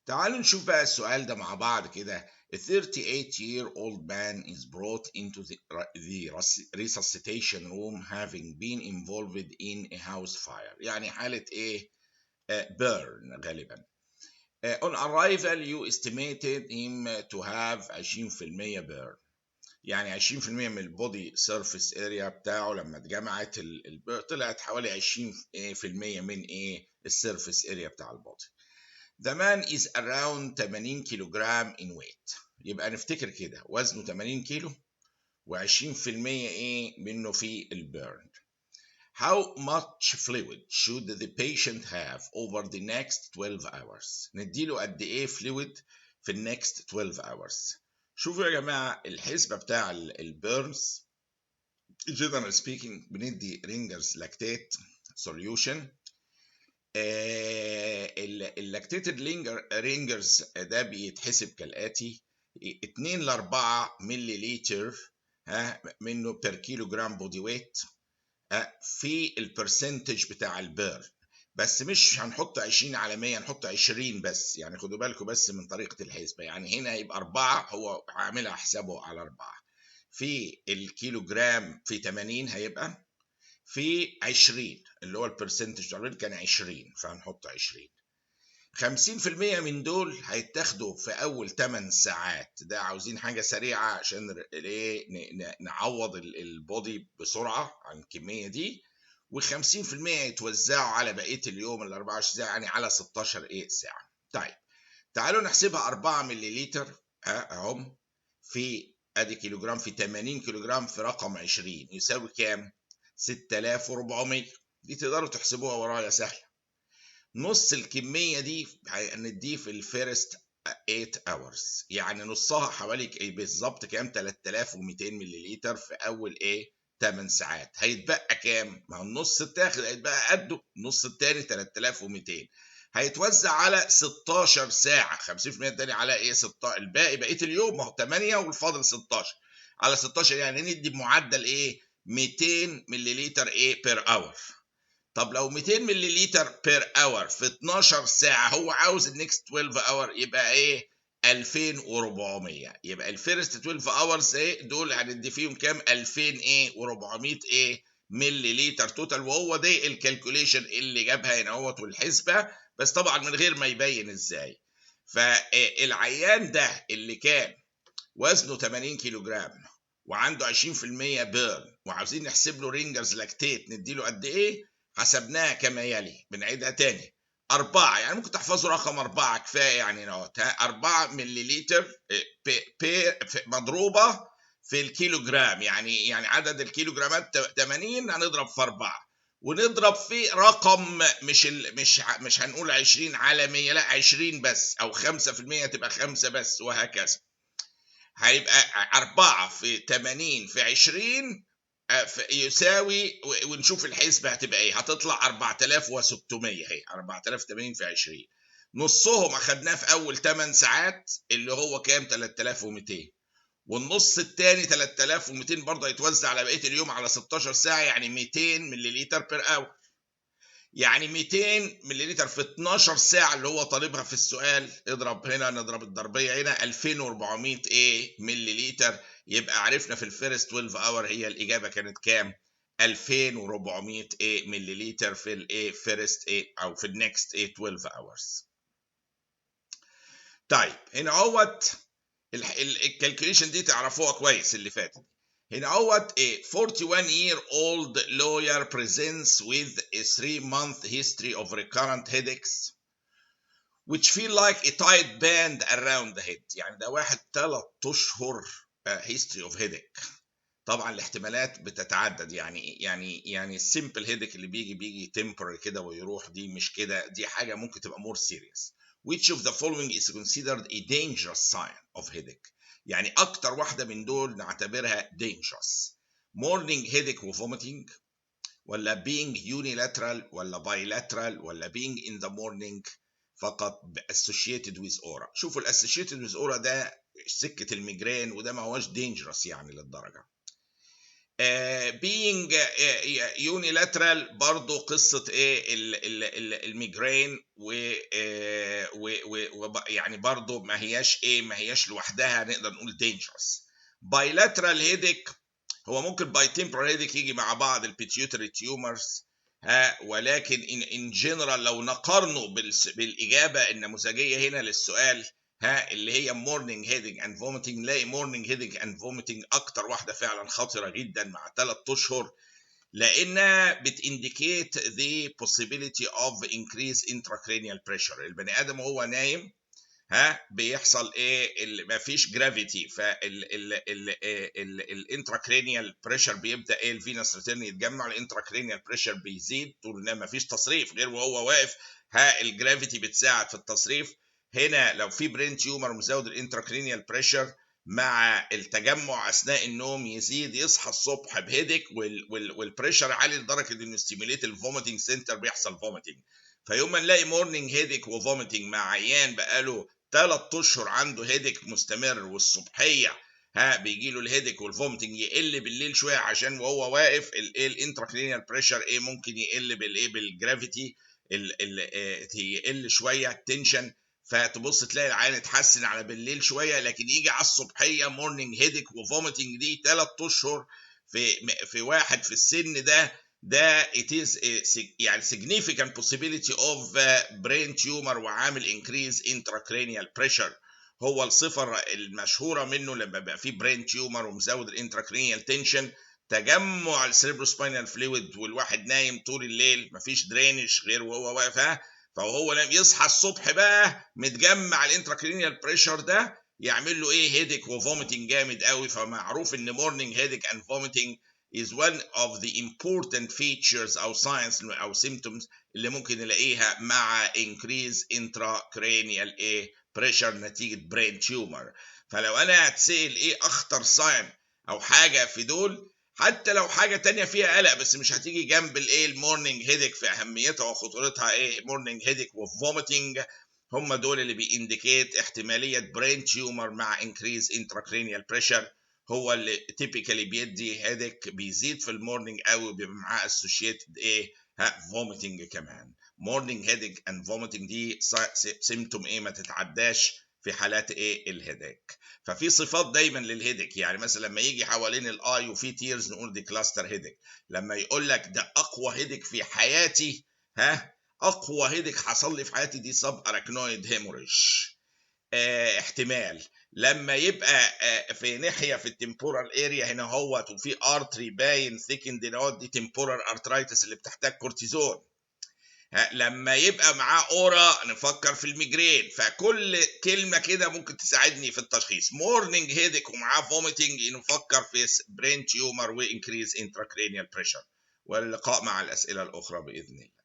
تعالوا نشوف بقى السؤال ده مع بعض كده. A 38-year-old man is brought into the resuscitation room having been involved in a house fire. يعني حالة ايه؟ burn غالبا. On arrival you estimated him to have 20% burn. يعني 20% من البودي سيرفيس اريا بتاعه لما اتجمعت طلعت حوالي 20% من ايه؟ السيرفيس اريا بتاع البودي. The man is around 80 كيلوغرام in weight. يبقى نفتكر كده وزنه 80 كيلو و20% ايه منه في البيرن. How much fluid should the patient have over the next 12 hours؟ نديله قد ايه fluid في next 12 hours. شوفوا يا جماعة الحسبة بتاع البيرنز. general speaking بندي رينجرز لاكتيت solution. اللاكتيتد رينجرز ده بيتحسب كالاتي: 2 ل 4 ملي لتر منه بير كيلو جرام بودي ويت في البرسنتج بتاع البيرن. بس مش هنحط 20 على 100، هنحط 20 بس. يعني خدوا بالكم بس من طريقه الحسبه. يعني هنا هيبقى 4، هو عاملها حسابه على 4 في الكيلو جرام، في 80 هيبقى في 20 اللي هو البرسنتج كان 20، فهنحط 20. 50% من دول هيتاخدوا في اول 8 ساعات. ده عاوزين حاجه سريعه عشان ايه؟ نعوض البودي بسرعه عن الكميه دي. و50% يتوزعوا على بقيه اليوم ال 24 ساعه، يعني على 16 ايه ساعه. طيب تعالوا نحسبها. 4 مللي اهم في ادي كيلو جرام في 80 كيلو جرام في رقم 20 يساوي كام؟ 6400. دي تقدروا تحسبوها ورايا سهله. نص الكميه دي هنديه في الفيرست 8 hours، يعني نصها حوالي بالظبط كام؟ 3200 مللي في اول ايه؟ 8 ساعات. هيتبقى كام؟ ما هو النص التاخد هيتبقى قده، النص التاني 3200 هيتوزع على 16 ساعه. 50% التاني على ايه؟ 16. الباقي بقيه اليوم ما هو 8 والفاضل 16 على 16، يعني ندي بمعدل ايه؟ 200 مللي ايه بير اور. طب لو 200 مللي بير اور في 12 ساعه، هو عاوز النكست 12 اور يبقى ايه؟ 2400. يبقى الفيرست 12 اورز ايه دول هندي فيهم كام؟ 2400 ايه مللي توتال. وهو ده الكالكوليشن اللي جابها هنا اهوت والحسبه، بس طبعا من غير ما يبين ازاي. فالعيان ده اللي كان وزنه 80 كيلو جرام وعنده 20% بيرن وعاوزين نحسب له رينجرز لاكتيت نديله قد ايه؟ حسبناها كما يلي. بنعيدها تاني. 4، يعني ممكن تحفظوا رقم 4 كفايه يعني نوت. 4 مللي مضروبه في الكيلو جرام، يعني عدد الكيلو جرامات 80 هنضرب في 4 ونضرب في رقم مش هنقول 20 على 100، لا 20 بس، او 5% تبقى 5 بس، وهكذا. هيبقى 4 في 80 في 20 يساوي، ونشوف الحسبة هتبقى ايه. هتطلع 4600 اهي. 4080 في 20 نصهم اخدناه في اول 8 ساعات اللي هو كام؟ 3200. والنص الثاني 3200 برضه هيتوزع على بقيه اليوم على 16 ساعه، يعني 200 مللي بير اور. يعني 200 مللي في 12 ساعة اللي هو طالبها في السؤال. اضرب هنا، نضرب الضربية هنا 2400 ايه مللي. يبقى عرفنا في الفيرست 12 اور هي الإجابة كانت كام؟ 2400 ايه مللي في الايه فيرست ايه او في النكست ايه 12 اورز. طيب هنا اهوت الكالكوليشن دي تعرفوها كويس اللي فاتت. هنا اهوت a 41-year-old lawyer presents with a 3-month history of recurrent headaches which feel like a tight band around the head. يعني ده واحد 3 اشهر history of headache. طبعا الاحتمالات بتتعدد. يعني السيمبل هيدك اللي بيجي temporary كده ويروح، دي مش كده، دي حاجه ممكن تبقى more serious. Which of the following is considered a dangerous sign of headache؟ يعني اكتر واحده من دول نعتبرها dangerous. morning headache و vomiting، ولا being unilateral، ولا bilateral، ولا being in the morning فقط associated with aura. شوفوا associated with aura ده سكه الميجرين، وده ما هوش dangerous يعني للدرجه. being unilateral برضو قصة ايه الميجرين يعني برضو ما هياش لوحدها نقدر نقول dangerous. bilateral headache هو ممكن باي temporal headache يجي مع بعض البيتيوتري تيومرز، ولكن in general لو نقارنه بالإجابة النموذجية هنا للسؤال اللي هي morning headache and vomiting، نلاقي morning headache and vomiting أكتر واحدة فعلا خطرة جدا مع 3 أشهر، لأنها بتindicate the possibility of increased intracranial pressure. البني آدم وهو نايم بيحصل ايه؟ مفيش جرافيتي، فالانتراكرينيال بريشر بيبدا ايه؟ الفينس ريتيرن يتجمع، الانتراكرينيال بريشر بيزيد طول ما مفيش تصريف، غير وهو واقف الجرافيتي بتساعد في التصريف. هنا لو في برين تيومر مزود الانتراكرينيال بريشر مع التجمع اثناء النوم يزيد، يصحى الصبح بهيدك والبريشر عالي لدرجه انه ستيميليت الفوميتنج سنتر، بيحصل فوميتنج. فيوم ما نلاقي مورنينج هيدك وفوميتنج مع عيان بقاله 3 اشهر عنده هيدك مستمر، والصبحيه بيجي له الهيدك والفومتنج يقل بالليل شويه، عشان وهو واقف الانتراكرينيال بريشر ممكن يقل بالجرافيتي، يقل شويه التنشن، فتبص تلاقي العين اتحسن على بالليل شويه، لكن يجي على الصبحيه مورنينج هيدك وفومتنج دي 3 اشهر في واحد في السن ده it is يعني significant possibility of brain tumor وعامل increase intracranial pressure. هو الصفة المشهورة منه لما بقى فيه brain tumor ومزود الانتراكرينيال تنشن، تجمع السيربروسباينال فلويد والواحد نايم طول الليل، مفيش درينج غير وهو واقف فهو نايم، يصحى الصبح بقى متجمع الانتراكرينيال بريشر ده يعمل له ايه؟ هيدك وفوميتنج جامد قوي. فمعروف ان morning headache and vomiting is one of the important features أو signs أو symptoms اللي ممكن نلاقيها مع increase intracranial pressure نتيجة brain tumor. فلو أنا هتسأل إيه أخطر sign أو حاجة في دول، حتى لو حاجة تانية فيها قلق بس مش هتيجي جنب المورنينج هيدك في أهميتها وخطورتها morning headache وvomiting، هم دول اللي بيindicate احتمالية brain tumor مع increase intracranial pressure. هو اللي تيبيكالي بيدي هيدك بيزيد في المورنينج قوي، بيبقى معاه اسوشيتد فوميتنج كمان. مورنينج هيدك اند فوميتنج دي سيمتوم ما تتعداش في حالات الهيدك. ففي صفات دايما للهيدك، يعني مثلا لما يجي حوالين الاي وفي تيرز نقول دي كلاستر هيدك. لما يقول لك ده اقوى هيدك في حياتي، اقوى هيدك حصل لي في حياتي، دي سب اراكنويد هيموريج. احتمال لما يبقى في ناحيه في التمبورال اريا هنا هوت وفي ارتري باين ثيكند دوت، دي تمبورال ارترايتس اللي بتحتاج كورتيزون. لما يبقى معاه اورا نفكر في الميجرين. فكل كلمه كده ممكن تساعدني في التشخيص. مورنينج هيدك ومعاه فوميتنج نفكر في برين تيومر وانكريز انتراكرينيال بريشر. واللقاء مع الاسئله الاخرى باذن الله.